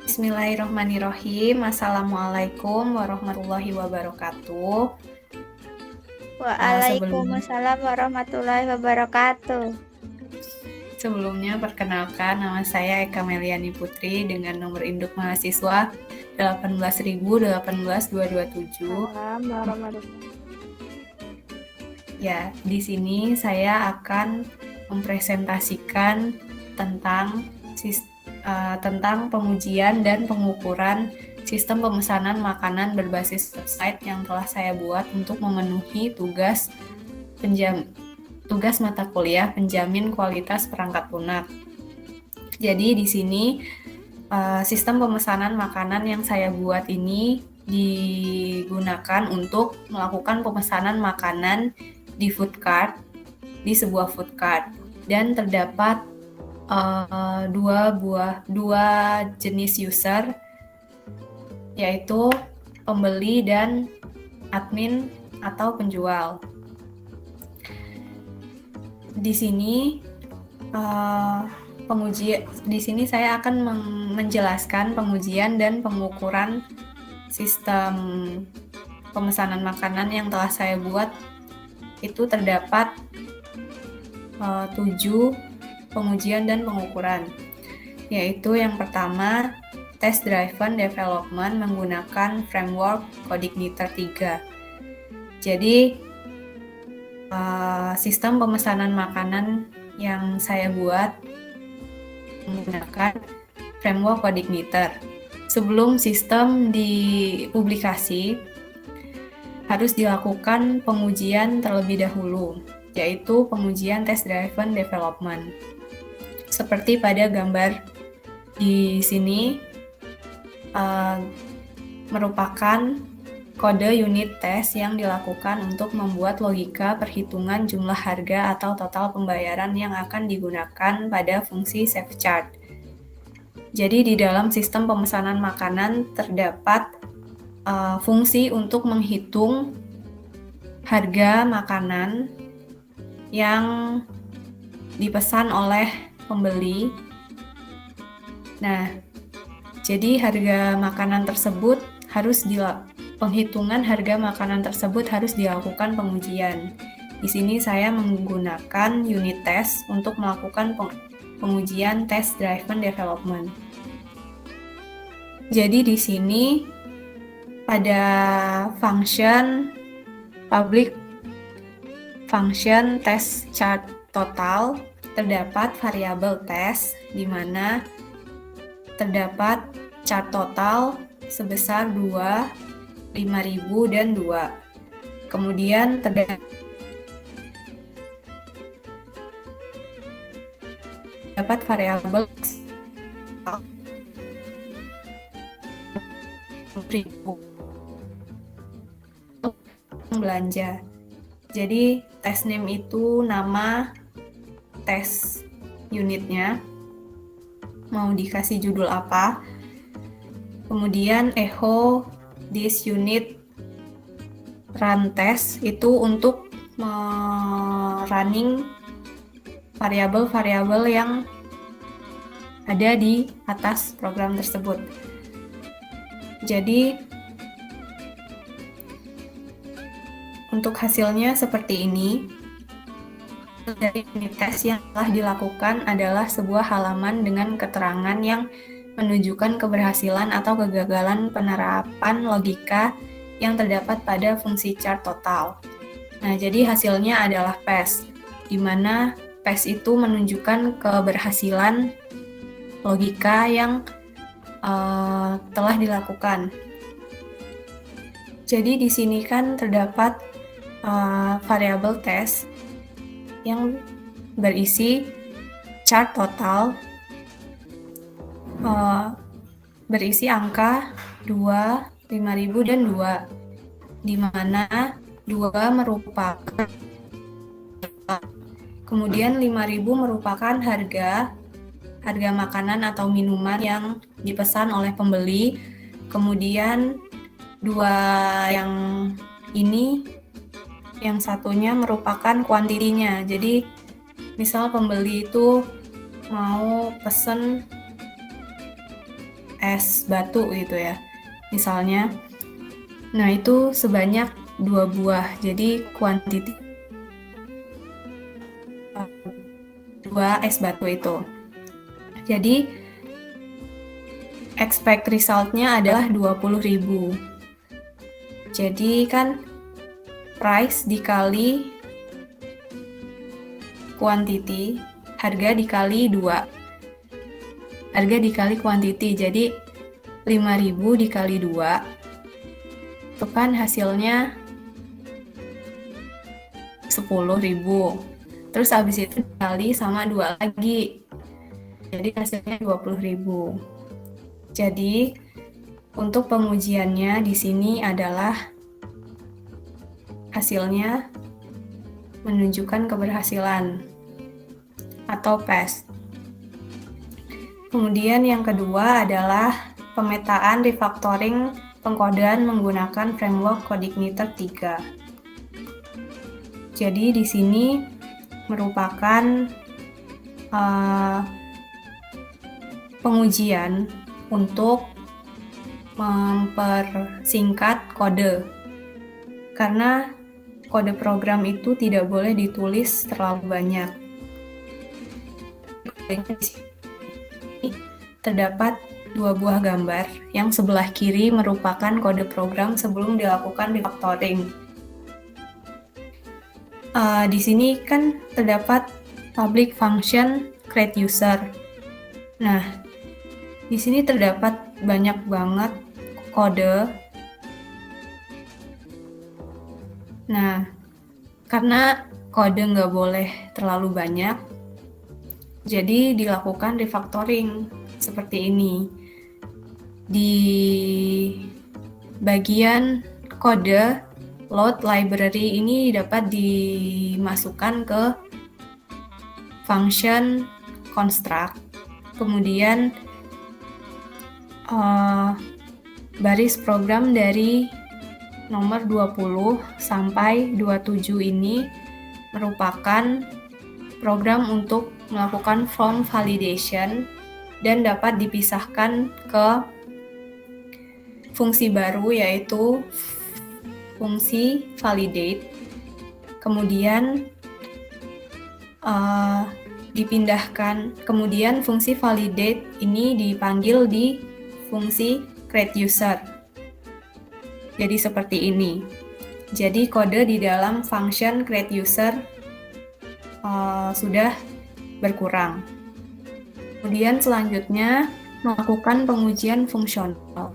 Bismillahirrahmanirrahim. Assalamualaikum warahmatullahi wabarakatuh. Sebelum Waalaikumsalam warahmatullahi wabarakatuh. Sebelumnya perkenalkan, nama saya Eka Meliani Putri dengan nomor induk mahasiswa 18.018.227. Salam warahmatullahi. Ya, di sini saya akan mempresentasikan tentang pengujian dan pengukuran sistem pemesanan makanan berbasis website yang telah saya buat untuk memenuhi tugas mata kuliah penjamin kualitas perangkat lunak. Jadi di sini sistem pemesanan makanan yang saya buat ini digunakan untuk melakukan pemesanan makanan di di sebuah food cart, dan terdapat dua jenis user, yaitu pembeli dan admin atau penjual. Di sini di sini saya akan menjelaskan pengujian dan pengukuran sistem pemesanan makanan yang telah saya buat. Itu terdapat 7 pengujian dan pengukuran, yaitu yang pertama, test driven development menggunakan framework CodeIgniter 3. Jadi sistem pemesanan makanan yang saya buat menggunakan framework CodeIgniter. Sebelum sistem dipublikasi, harus dilakukan pengujian terlebih dahulu, yaitu pengujian test driven development. Seperti pada gambar di sini, merupakan kode unit test yang dilakukan untuk membuat logika perhitungan jumlah harga atau total pembayaran yang akan digunakan pada fungsi save chart. Jadi di dalam sistem pemesanan makanan terdapat fungsi untuk menghitung harga makanan yang dipesan oleh pembeli. Nah, jadi penghitungan harga makanan tersebut harus dilakukan pengujian. Di sini saya menggunakan unit test untuk melakukan pengujian test driven development. Jadi di sini pada public function test chart total terdapat variabel test, di mana terdapat chart total sebesar 2, 5.000 dan 2. Kemudian terdapat variabel belanja. Jadi test name itu nama tes unitnya, mau dikasih judul apa. Kemudian echo this unit run test itu untuk running variabel-variabel yang ada di atas program tersebut. Jadi untuk hasilnya seperti ini. Dari unit tes yang telah dilakukan adalah sebuah halaman dengan keterangan yang menunjukkan keberhasilan atau kegagalan penerapan logika yang terdapat pada fungsi chart total. Nah, jadi hasilnya adalah PES, di mana PES itu menunjukkan keberhasilan logika yang telah dilakukan. Jadi di sini kan terdapat variabel tes yang berisi chart total, berisi angka 2, 5.000 dan 2, di mana 2 merupakan, kemudian 5.000 merupakan harga makanan atau minuman yang dipesan oleh pembeli. Kemudian 2 yang ini, yang satunya merupakan kuantitinya. Jadi misal pembeli itu mau pesen es batu gitu ya, misalnya. Nah, itu sebanyak 2 buah. Jadi kuantiti 2 es batu itu. Jadi expect result-nya adalah 20.000. Jadi kan price dikali quantity, harga dikali 2. Harga dikali quantity, jadi 5.000 dikali 2. Itu kan hasilnya 10.000. Terus habis itu dikali sama 2 lagi. Jadi hasilnya 20.000. Jadi untuk pengujiannya di sini adalah hasilnya menunjukkan keberhasilan atau pass. Kemudian yang kedua adalah pemetaan refactoring pengkodean menggunakan framework CodeIgniter 3. Jadi di sini merupakan pengujian untuk mempersingkat kode. Karena kode program itu tidak boleh ditulis terlalu banyak. Terdapat 2 buah gambar, yang sebelah kiri merupakan kode program sebelum dilakukan refactoring. Di sini kan terdapat public function create user. Nah, di sini terdapat banyak banget kode. Nah, karena kode nggak boleh terlalu banyak, jadi dilakukan refactoring seperti ini. Di bagian kode load library ini dapat dimasukkan ke function construct. Kemudian baris program dari nomor 20 sampai 27 ini merupakan program untuk melakukan form validation dan dapat dipisahkan ke fungsi baru, yaitu fungsi validate. Kemudian kemudian fungsi validate ini dipanggil di fungsi create user. Jadi seperti ini. Jadi kode di dalam function create user sudah berkurang. Kemudian selanjutnya melakukan pengujian fungsional.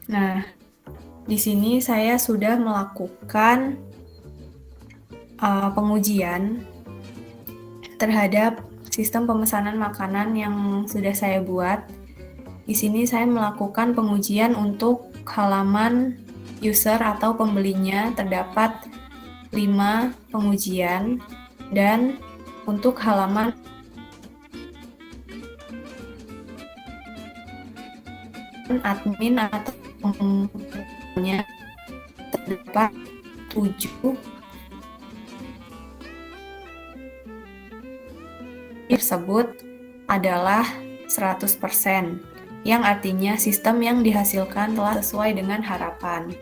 Nah, di sini saya sudah melakukan pengujian terhadap sistem pemesanan makanan yang sudah saya buat. Di sini saya melakukan pengujian untuk halaman user atau pembelinya, terdapat 5 pengujian, dan untuk halaman admin atau penggunanya terdapat 7 tersebut adalah 100%, yang artinya sistem yang dihasilkan telah sesuai dengan harapan.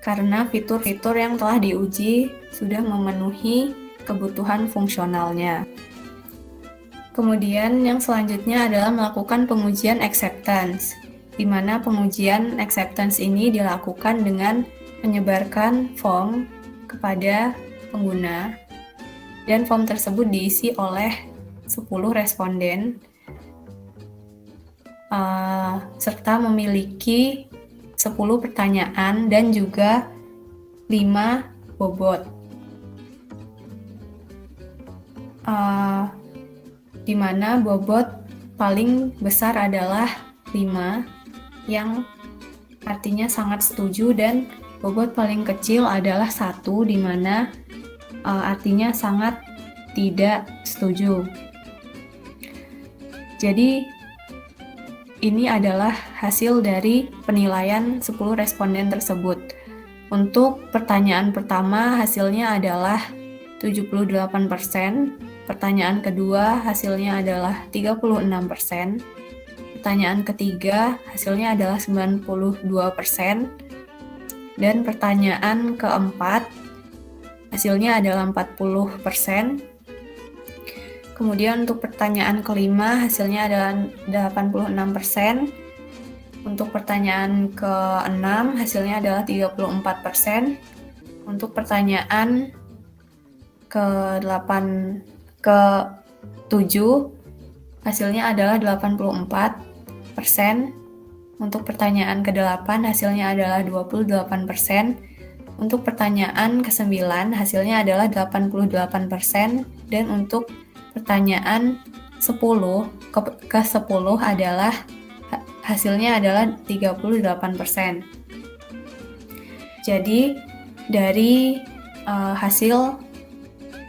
Karena fitur-fitur yang telah diuji sudah memenuhi kebutuhan fungsionalnya. Kemudian yang selanjutnya adalah melakukan pengujian acceptance, di mana pengujian acceptance ini dilakukan dengan menyebarkan form kepada pengguna, dan form tersebut diisi oleh 10 responden serta memiliki 10 pertanyaan dan juga 5 bobot. Di mana bobot paling besar adalah 5, yang artinya sangat setuju, dan bobot paling kecil adalah 1, di mana artinya sangat tidak setuju. Jadi ini adalah hasil dari penilaian 10 responden tersebut. Untuk pertanyaan pertama hasilnya adalah 78%, pertanyaan kedua hasilnya adalah 36%, Pertanyaan ketiga hasilnya adalah 92%. Dan pertanyaan keempat hasilnya adalah 40%. Kemudian untuk pertanyaan kelima hasilnya adalah 86%. Untuk pertanyaan ke-6 hasilnya adalah 34%. Untuk pertanyaan ke-8 ke-7 hasilnya adalah 84%. Untuk pertanyaan ke-8 hasilnya adalah 28%. Untuk pertanyaan ke-9 hasilnya adalah 88%. Dan untuk pertanyaan ke-10 adalah hasilnya adalah 38%. Jadi dari hasil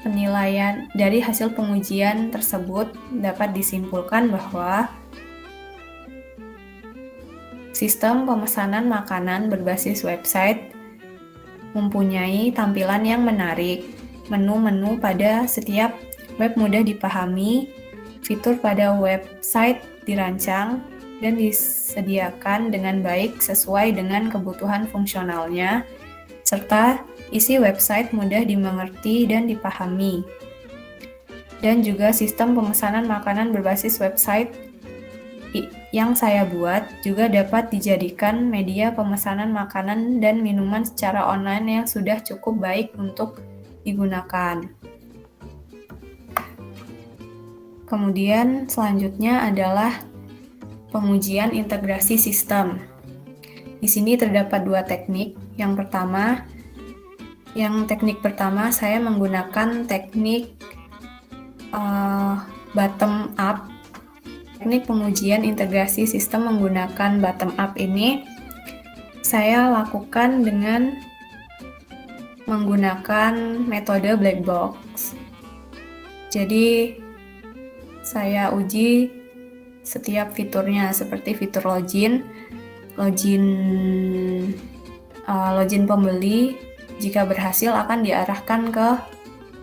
penilaian dari hasil pengujian tersebut dapat disimpulkan bahwa sistem pemesanan makanan berbasis website mempunyai tampilan yang menarik, menu-menu pada setiap web mudah dipahami, fitur pada website dirancang dan disediakan dengan baik sesuai dengan kebutuhan fungsionalnya, serta isi website mudah dimengerti dan dipahami. Dan juga sistem pemesanan makanan berbasis website yang saya buat juga dapat dijadikan media pemesanan makanan dan minuman secara online yang sudah cukup baik untuk digunakan. Kemudian selanjutnya adalah pengujian integrasi sistem. Di sini terdapat dua teknik. Teknik pertama saya menggunakan teknik bottom up. Teknik pengujian integrasi sistem menggunakan bottom up ini saya lakukan dengan menggunakan metode black box. Jadi saya uji setiap fiturnya seperti fitur login pembeli. Jika berhasil akan diarahkan ke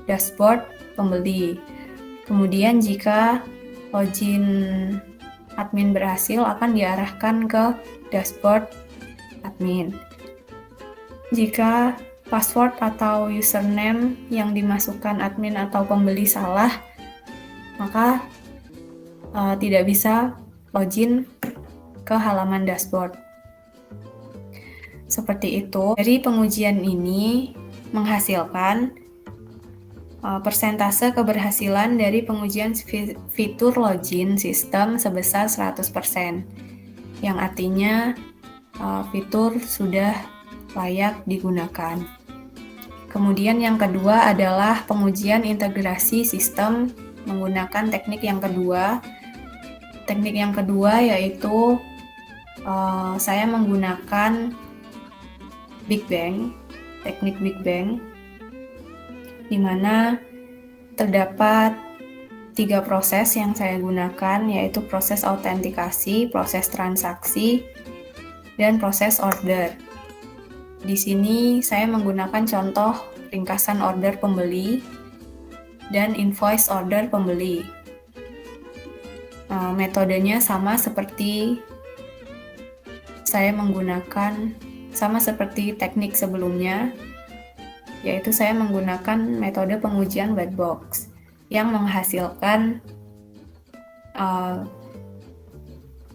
dashboard pembeli. Kemudian jika login admin berhasil akan diarahkan ke dashboard admin. Jika password atau username yang dimasukkan admin atau pembeli salah, maka tidak bisa login ke halaman dashboard. Seperti itu. Dari pengujian ini menghasilkan persentase keberhasilan dari pengujian fitur login sistem sebesar 100%, yang artinya fitur sudah layak digunakan. Kemudian yang kedua adalah pengujian integrasi sistem menggunakan teknik yang kedua. Teknik yang kedua yaitu saya menggunakan Big Bang, teknik Big Bang, di mana terdapat 3 proses yang saya gunakan, yaitu proses autentikasi, proses transaksi, dan proses order. Di sini saya menggunakan contoh ringkasan order pembeli dan invoice order pembeli. Metodenya sama seperti teknik sebelumnya, yaitu saya menggunakan metode pengujian black box yang menghasilkan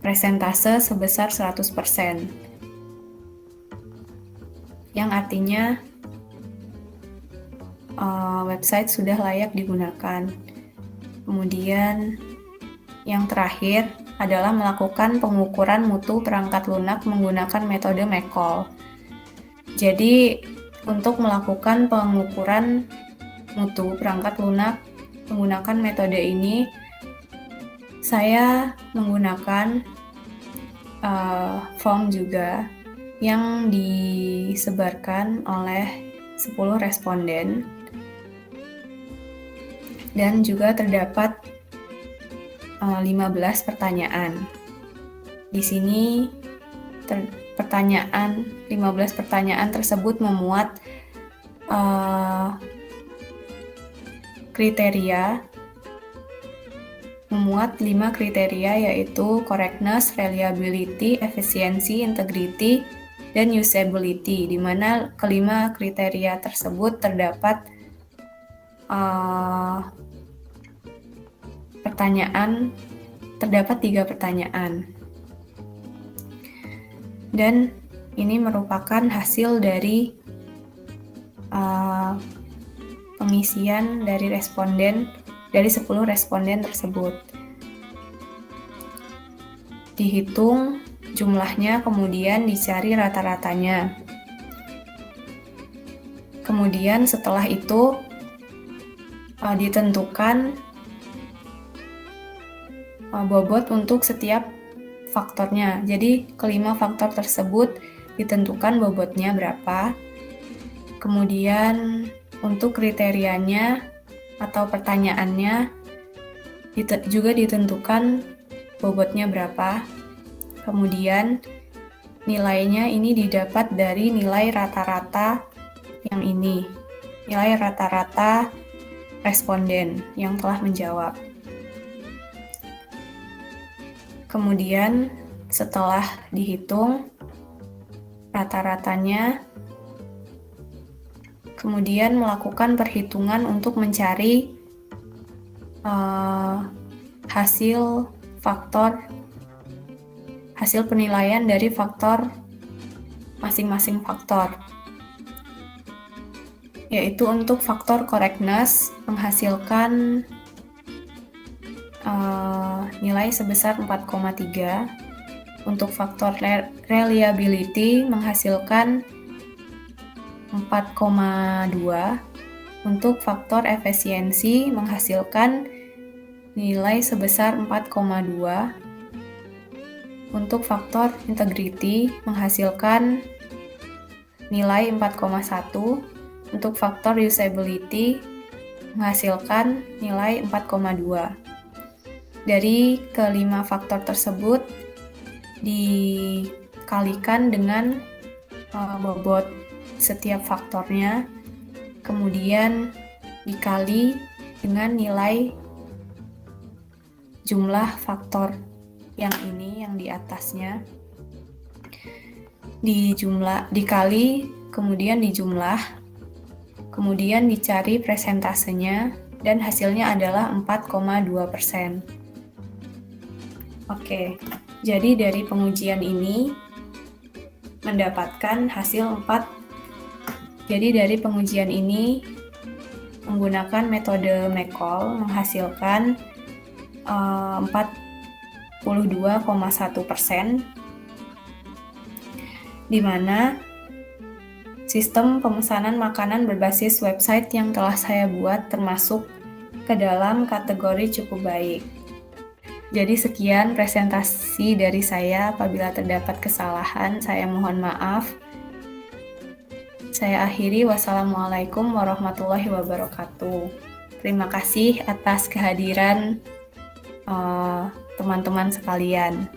persentase sebesar 100%, yang artinya website sudah layak digunakan. Kemudian yang terakhir adalah melakukan pengukuran mutu perangkat lunak menggunakan metode McCall. Jadi untuk melakukan pengukuran mutu perangkat lunak menggunakan metode ini, saya menggunakan form juga yang disebarkan oleh 10 responden, dan juga terdapat 15 pertanyaan. Di sini 15 pertanyaan tersebut memuat kriteria memuat 5 kriteria, yaitu correctness, reliability, efficiency, integrity, dan usability, di mana kelima kriteria tersebut terdapat terdapat 3 pertanyaan. Dan ini merupakan hasil dari pengisian dari 10 responden tersebut. Dihitung jumlahnya, kemudian dicari rata-ratanya. Kemudian setelah itu ditentukan bobot untuk setiap faktornya. Jadi kelima faktor tersebut ditentukan bobotnya berapa. Kemudian untuk kriterianya atau pertanyaannya juga ditentukan bobotnya berapa. Kemudian nilainya ini didapat dari nilai rata-rata yang ini, nilai rata-rata responden yang telah menjawab. Kemudian setelah dihitung rata-ratanya, kemudian melakukan perhitungan untuk mencari hasil penilaian dari faktor masing-masing faktor, yaitu untuk faktor correctness menghasilkan nilai sebesar 4,3, untuk faktor reliability menghasilkan 4,2, untuk faktor efisiensi menghasilkan nilai sebesar 4,2, untuk faktor integrity menghasilkan nilai 4,1, untuk faktor usability menghasilkan nilai 4,2. Dari kelima faktor tersebut dikalikan dengan bobot setiap faktornya, kemudian dikali dengan nilai jumlah faktor yang ini, yang di atasnya, dikali, kemudian dijumlah, kemudian dicari presentasenya, dan hasilnya adalah 4,2%. Oke, jadi dari pengujian ini mendapatkan hasil 4. Jadi dari pengujian ini menggunakan metode McCall menghasilkan 42,1%, di mana sistem pemesanan makanan berbasis website yang telah saya buat termasuk ke dalam kategori cukup baik. Jadi sekian presentasi dari saya. Apabila terdapat kesalahan, saya mohon maaf. Saya akhiri. Wassalamualaikum warahmatullahi wabarakatuh. Terima kasih atas kehadiran teman-teman sekalian.